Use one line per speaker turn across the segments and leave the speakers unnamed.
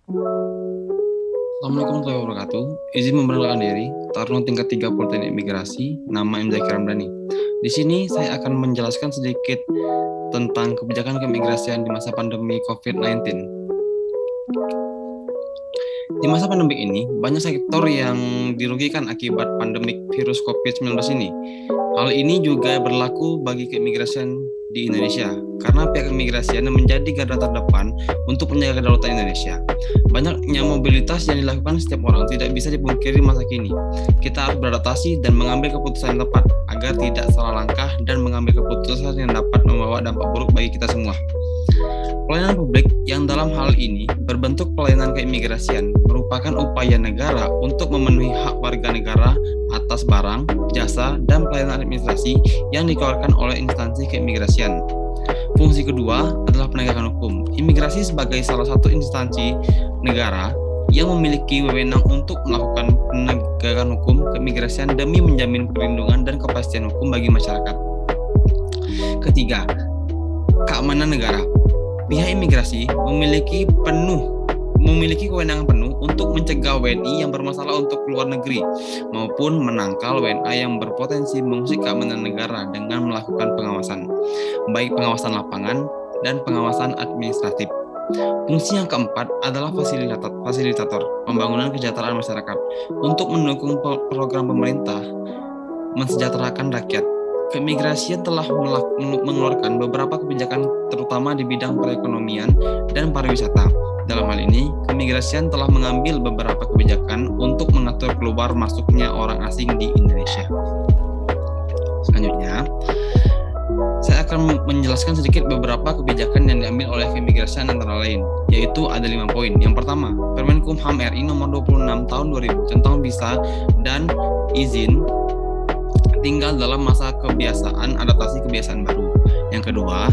Assalamualaikum warahmatullahi wabarakatuh. Izin memperkenalkan diri, Taruna tingkat 3 Politeknik Migrasi, nama M. Zakir Ramdhani. Di sini saya akan menjelaskan sedikit tentang kebijakan keimigrasian di masa pandemi COVID-19. Di masa pandemi ini, banyak sektor yang dirugikan akibat pandemik virus COVID-19 ini. Hal ini juga berlaku bagi keimigrasian di Indonesia, karena pihak keimigrasian menjadi garda terdepan untuk menjaga kedaulatan Indonesia. Banyaknya mobilitas yang dilakukan setiap orang tidak bisa dipungkiri masa kini. Kita harus beradaptasi dan mengambil keputusan yang tepat agar tidak salah langkah dan mengambil keputusan yang dapat membawa dampak buruk bagi kita semua. Pelayanan publik yang dalam hal ini berbentuk pelayanan keimigrasian merupakan upaya negara untuk memenuhi hak warga negara atas barang, jasa, dan pelayanan administrasi yang dikeluarkan oleh instansi keimigrasian. Fungsi kedua adalah penegakan hukum. Imigrasi sebagai salah satu instansi negara yang memiliki wewenang untuk melakukan penegakan hukum keimigrasian demi menjamin perlindungan dan kepastian hukum bagi masyarakat. Ketiga, keamanan negara. Pihak imigrasi memiliki kewenangan penuh untuk mencegah WNI yang bermasalah untuk keluar negeri maupun menangkal WNA yang berpotensi mengusik keamanan negara dengan melakukan pengawasan, baik pengawasan lapangan dan pengawasan administratif. Fungsi yang keempat adalah fasilitator pembangunan kesejahteraan masyarakat untuk mendukung program pemerintah mensejahterakan rakyat. Keimigrasian telah mengeluarkan beberapa kebijakan terutama di bidang perekonomian dan pariwisata. Dalam hal ini, keimigrasian telah mengambil beberapa kebijakan untuk mengatur keluar masuknya orang asing di Indonesia. Selanjutnya, saya akan menjelaskan sedikit beberapa kebijakan yang diambil oleh keimigrasian antara lain, yaitu ada 5 poin. Yang pertama, Permenkumham RI nomor 26 tahun 2000 tentang visa dan izin tinggal dalam masa kebiasaan adaptasi kebiasaan baru. Yang kedua,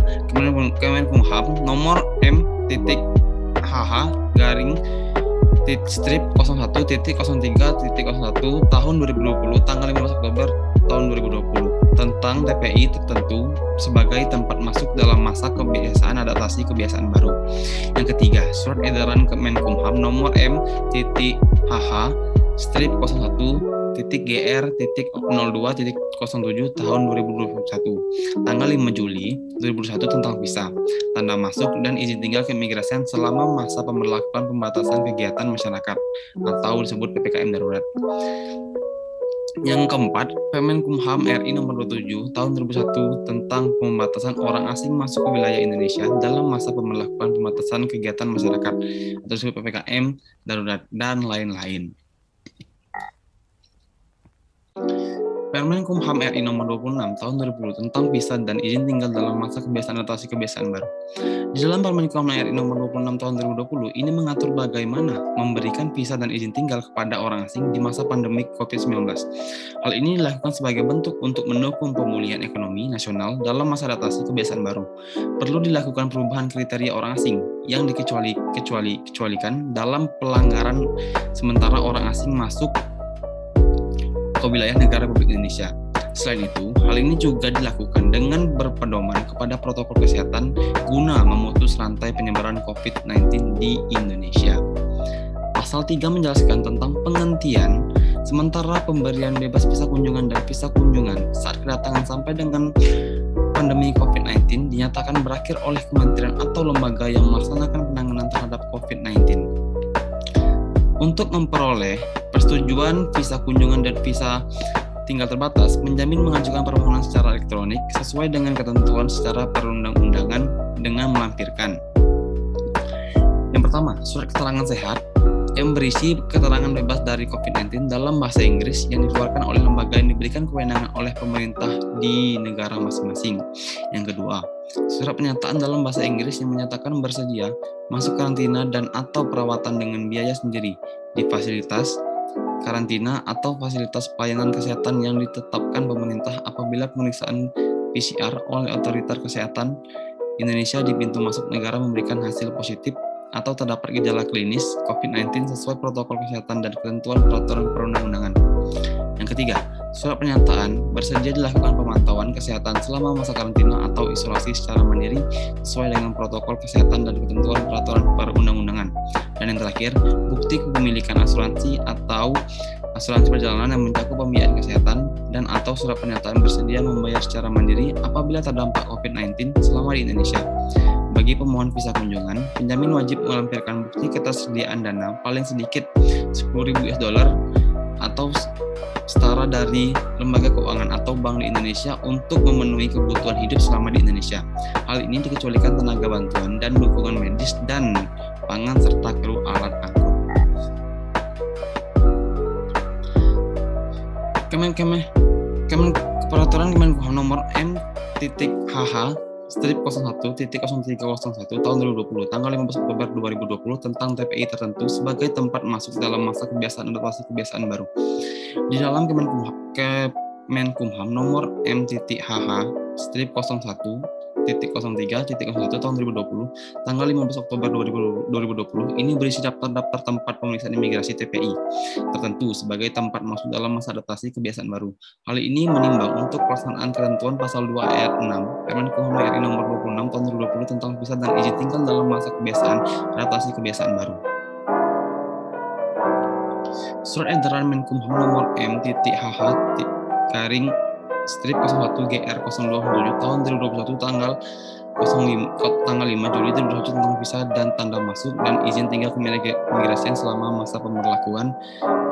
Kemenkumham nomor M.M./01.03.01 tahun 2020 tanggal 15 Oktober tahun 2020 tentang TPI tertentu sebagai tempat masuk dalam masa kebiasaan adaptasi kebiasaan baru. Yang ketiga, Surat Edaran Kemenkumham nomor M.TTHH/GR.02.07 tahun 2021 tanggal 5 Juli 2021 tentang visa, tanda masuk dan izin tinggal keimigrasian selama masa pemberlakuan pembatasan kegiatan masyarakat atau disebut PPKM darurat. Yang keempat, Permenkumham RI nomor 27 tahun 2001 tentang pembatasan orang asing masuk ke wilayah Indonesia dalam masa pemberlakuan pembatasan kegiatan masyarakat atau disebut PPKM darurat dan lain-lain. Permenkumham RI nomor 26 tahun 2020 tentang visa dan izin tinggal dalam masa kebiasaan adaptasi kebiasaan baru. Di dalam Permenkumham RI nomor 26 tahun 2020 ini mengatur bagaimana memberikan visa dan izin tinggal kepada orang asing di masa pandemi COVID-19. Hal ini dilakukan sebagai bentuk untuk mendukung pemulihan ekonomi nasional dalam masa adaptasi kebiasaan baru. Perlu dilakukan perubahan kriteria orang asing yang dikecualikan dalam pelanggaran sementara orang asing masuk ke wilayah negara Republik Indonesia. Selain itu, hal ini juga dilakukan dengan berpedoman kepada protokol kesehatan guna memutus rantai penyebaran COVID-19 di Indonesia. Pasal 3 menjelaskan tentang penghentian sementara pemberian bebas visa kunjungan dan visa kunjungan saat kedatangan sampai dengan pandemi COVID-19 dinyatakan berakhir oleh kementerian atau lembaga yang melaksanakan penanganan terhadap COVID-19. Untuk memperoleh persetujuan visa kunjungan dan visa tinggal terbatas, menjamin mengajukan permohonan secara elektronik sesuai dengan ketentuan secara perundang-undangan dengan melampirkan. Yang pertama, surat keterangan sehat yang berisi keterangan bebas dari COVID-19 dalam bahasa Inggris yang dikeluarkan oleh lembaga yang diberikan kewenangan oleh pemerintah di negara masing-masing. Yang kedua, surat pernyataan dalam bahasa Inggris yang menyatakan bersedia masuk karantina dan atau perawatan dengan biaya sendiri di fasilitas karantina atau fasilitas pelayanan kesehatan yang ditetapkan pemerintah apabila pemeriksaan PCR oleh otoritas kesehatan Indonesia di pintu masuk negara memberikan hasil positif atau terdapat gejala klinis COVID-19 sesuai protokol kesehatan dan ketentuan peraturan perundang-undangan. Yang ketiga, surat pernyataan bersedia dilakukan pemantauan kesehatan selama masa karantina atau isolasi secara mandiri sesuai dengan protokol kesehatan dan ketentuan peraturan perundang-undangan. Dan Dan yang terakhir, bukti kepemilikan asuransi atau asuransi perjalanan yang mencakup pembiayaan kesehatan dan atau surat pernyataan bersedia membayar secara mandiri apabila terdampak COVID-19 selama di Indonesia. Bagi pemohon visa kunjungan, penjamin wajib melampirkan bukti ketersediaan dana paling sedikit $10.000 atau setara dari lembaga keuangan atau bank di Indonesia untuk memenuhi kebutuhan hidup selama di Indonesia. Hal ini dikecualikan tenaga bantuan dan dukungan medis dan pangan serta kru alat angkut. Peraturan Kemenkumham nomor M.HH/01.0301 tahun 2020 tanggal 15 Oktober 2020 tentang TPI tertentu sebagai tempat masuk dalam masa kebiasaan adaptasi kebiasaan baru. Di dalam Kemenkumham nomor M.HH/01.03.01 tahun 2020 tanggal 15 Oktober 2020 ini berisi daftar tempat pemeriksaan imigrasi TPI tertentu sebagai tempat masuk dalam masa adaptasi kebiasaan baru. Hal ini menimbang untuk pelaksanaan ketentuan pasal 2 ayat 6 Kemenkumham RI nomor 26 tahun 2020 tentang visa dan izin tinggal dalam masa kebiasaan adaptasi kebiasaan baru. Surat Edaran Menkumham nomor M.HH/01-GR0207 tahun 2021 tanggal 5 Juli 2021 tentang visa dan tanda masuk dan izin tinggal keimigrasian selama masa pemberlakuan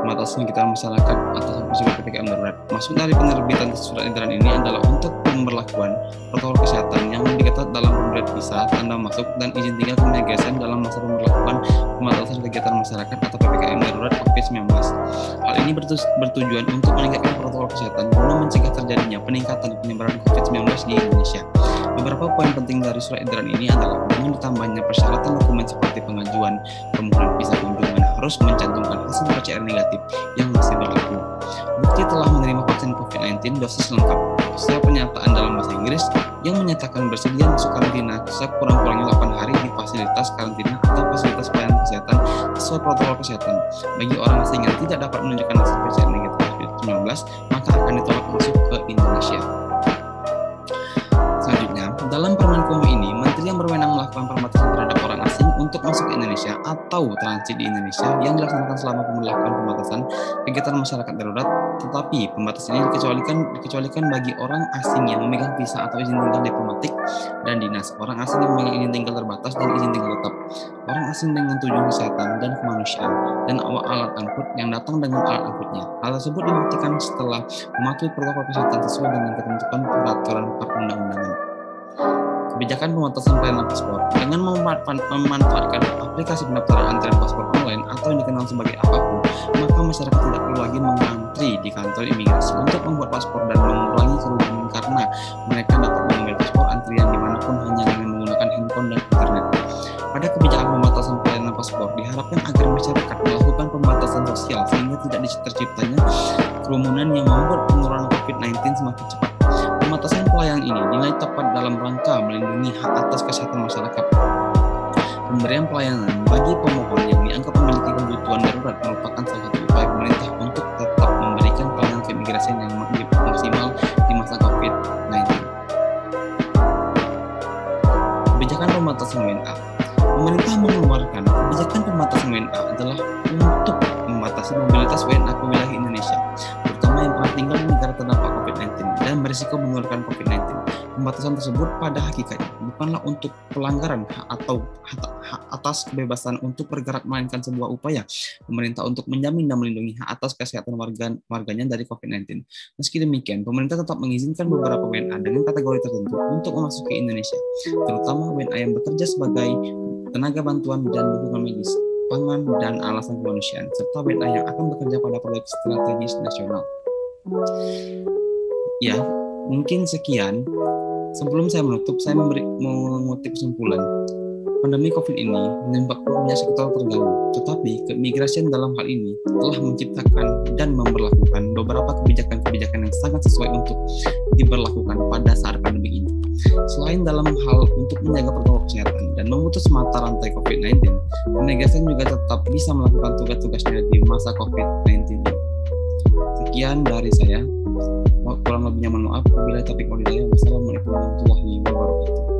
pembatasan kegiatan masyarakat atas prinsip PPKM darurat. Maksud dari penerbitan surat edaran ini adalah untuk pemberlakuan protokol kesehatan yang lebih ketat dalam pemberian visa, tanda masuk, dan izin tinggal keimigrasian dalam masa pemberlakuan pembatasan kegiatan masyarakat atau PPKM darurat COVID-19. Hal ini bertujuan untuk meningkatkan protokol kesehatan guna mencegah terjadinya peningkatan penyebaran COVID-19 di Indonesia. Beberapa poin penting dari surat edaran ini adalah dengan ditambahnya persyaratan dokumen seperti pengajuan permohonan visa kunjungan harus mencantumkan hasil PCR negatif yang masih berlaku, bukti telah menerima vaksin COVID-19 dosis lengkap, surat pernyataan dalam bahasa Inggris yang menyatakan bersedia masuk karantina sekurang-kurangnya 8 hari di fasilitas karantina atau fasilitas pelayanan kesehatan sesuai protokol kesehatan. Bagi orang asing yang tidak dapat menunjukkan hasil PCR negatif COVID-19, maka akan ditolak masuk ke Indonesia. Dalam Permenkumham ini, Menteri yang berwenang melakukan pembatasan terhadap orang asing untuk masuk ke Indonesia atau transit di Indonesia yang dilaksanakan selama pemberlakuan pembatasan kegiatan masyarakat darurat, tetapi pembatasan ini dikecualikan bagi orang asing yang memegang visa atau izin tinggal diplomatik dan dinas, orang asing yang memegang izin tinggal terbatas dan izin tinggal tetap, orang asing dengan tujuan kesehatan dan kemanusiaan, dan awak alat angkut yang datang dengan alat angkutnya. Hal tersebut dibuktikan setelah mematuhi protokol kesehatan sesuai dengan ketentuan peraturan perundang-undangan. Kebijakan pembatasan pelayanan paspor dengan memanfaatkan aplikasi pendaftaran antrian paspor online atau yang dikenal sebagai apapun, maka masyarakat tidak perlu lagi mengantri di kantor imigrasi untuk membuat paspor dan mengurangi kerugian karena mereka dapat mengambil paspor antrian dimanapun hanya dengan menggunakan handphone dan internet. Pada kebijakan pembatasan pelayanan paspor diharapkan agar masyarakat melakukan pembatasan sosial sehingga tidak terciptanya kerumunan yang membuat penurunan COVID-19 semakin cepat. Pembatasan pelayanan ini dinilai tepat dalam rangka melindungi hak atas kesehatan masyarakat. Pemberian pelayanan bagi pemohon yang dianggap memiliki kebutuhan darurat merupakan salah satu upaya pemerintah untuk tetap memberikan pelayanan keimigrasian yang maksimal di masa COVID-19. Kebijakan pembatasan WNA. Pemerintah mengeluarkan kebijakan pembatasan WNA adalah untuk membatasi mobilitas WNA ke wilayah Indonesia, terutama yang pernah tinggal di negara terdampak COVID-19 dan berisiko menularkan COVID-19. Pembatasan tersebut pada hakikatnya bukanlah untuk pelanggaran hak atau hak atas kebebasan untuk bergerak, melainkan sebuah upaya pemerintah untuk menjamin dan melindungi hak atas kesehatan warganya dari COVID-19. Meski demikian, pemerintah tetap mengizinkan beberapa WNA dengan kategori tertentu untuk memasuki Indonesia, terutama WNA yang bekerja sebagai tenaga bantuan dan dukungan medis, pangan, dan alasan kemanusiaan, serta WNA yang akan bekerja pada proyek strategis nasional. Ya, mungkin sekian. Sebelum saya menutup, saya mengutip kesimpulan. Pandemi COVID ini menyebabkan banyak sektor terganggu, tetapi keimigrasian dalam hal ini telah menciptakan dan memberlakukan beberapa kebijakan-kebijakan yang sangat sesuai untuk diberlakukan pada saat pandemi ini. Selain dalam hal untuk menjaga protokol kesehatan dan memutus mata rantai COVID-19, keimigrasian juga tetap bisa melakukan tugas-tugasnya di masa COVID-19 ini. Sekian dari saya. Kurang lebihnya mohon maaf. Wabillahi taufiq wal hidayah. Wassalamualaikum warahmatullahi wabarakatuh.